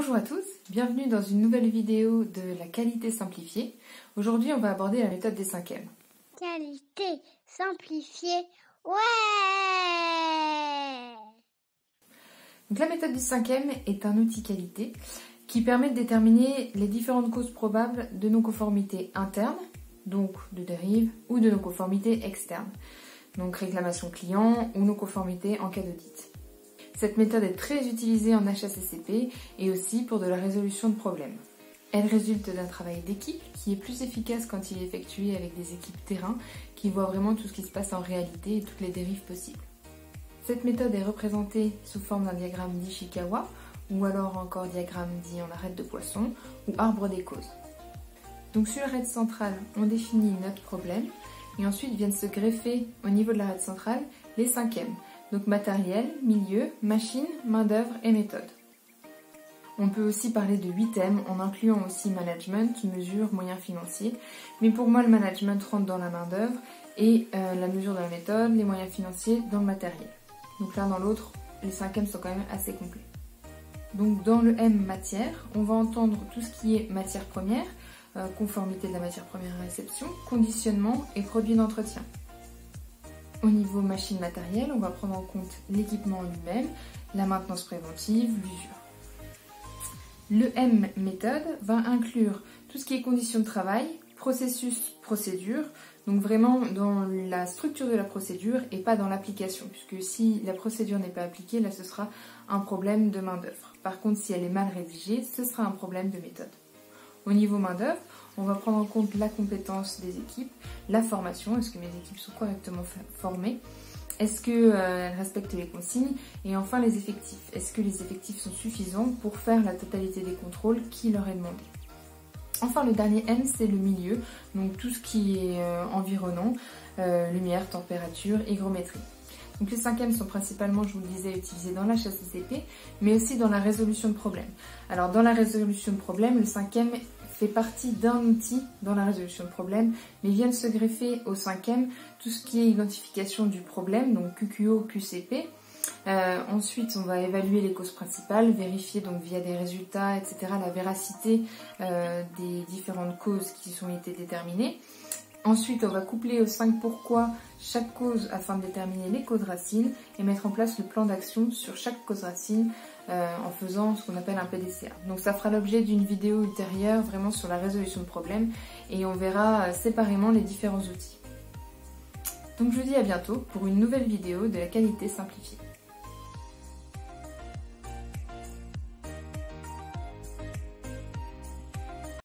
Bonjour à tous, bienvenue dans une nouvelle vidéo de la qualité simplifiée. Aujourd'hui, on va aborder la méthode des 5M. Qualité simplifiée, ouais! Donc, la méthode des 5M est un outil qualité qui permet de déterminer les différentes causes probables de non-conformité interne, donc de dérive, ou de non-conformité externe, donc réclamation client ou non-conformité en cas d'audit. Cette méthode est très utilisée en HACCP et aussi pour de la résolution de problèmes. Elle résulte d'un travail d'équipe qui est plus efficace quand il est effectué avec des équipes terrain qui voient vraiment tout ce qui se passe en réalité et toutes les dérives possibles. Cette méthode est représentée sous forme d'un diagramme d'Ishikawa ou alors encore diagramme dit en arête de poisson ou arbre des causes. Donc sur l'arête centrale, on définit notre problème et ensuite viennent se greffer au niveau de l'arête centrale les 5M. Donc matériel, milieu, machine, main-d'œuvre et méthode. On peut aussi parler de 8M en incluant aussi management, mesure, moyens financiers. Mais pour moi, le management rentre dans la main-d'œuvre et la mesure dans la méthode, les moyens financiers dans le matériel. Donc l'un dans l'autre, les 5M sont quand même assez complets. Donc dans le M matière, on va entendre tout ce qui est matière première, conformité de la matière première à réception, conditionnement et produits d'entretien. Au niveau machine matérielle, on va prendre en compte l'équipement lui-même, la maintenance préventive, l'usure. Le M méthode va inclure tout ce qui est conditions de travail, processus, procédure, donc vraiment dans la structure de la procédure et pas dans l'application, puisque si la procédure n'est pas appliquée, là ce sera un problème de main-d'œuvre. Par contre, si elle est mal rédigée, ce sera un problème de méthode. Au niveau main-d'œuvre, on va prendre en compte la compétence des équipes, la formation, est-ce que mes équipes sont correctement formées, est-ce qu'elles respectent les consignes, et enfin les effectifs. Est-ce que les effectifs sont suffisants pour faire la totalité des contrôles qui leur est demandé. Enfin le dernier M, c'est le milieu, donc tout ce qui est environnant, lumière, température, hygrométrie. Donc les 5M sont principalement, je vous le disais, utilisés dans la HACCP, mais aussi dans la résolution de problèmes. Alors dans la résolution de problèmes, le 5M fait partie d'un outil dans la résolution de problèmes, mais viennent se greffer au 5M tout ce qui est identification du problème, donc QQO, QCP. Ensuite, on va évaluer les causes principales, vérifier donc via des résultats, etc., la véracité des différentes causes qui ont été déterminées. Ensuite, on va coupler aux 5 pourquoi chaque cause afin de déterminer les causes racines et mettre en place le plan d'action sur chaque cause racine en faisant ce qu'on appelle un PDCA. Donc ça fera l'objet d'une vidéo ultérieure vraiment sur la résolution de problèmes et on verra séparément les différents outils. Donc je vous dis à bientôt pour une nouvelle vidéo de la qualité simplifiée.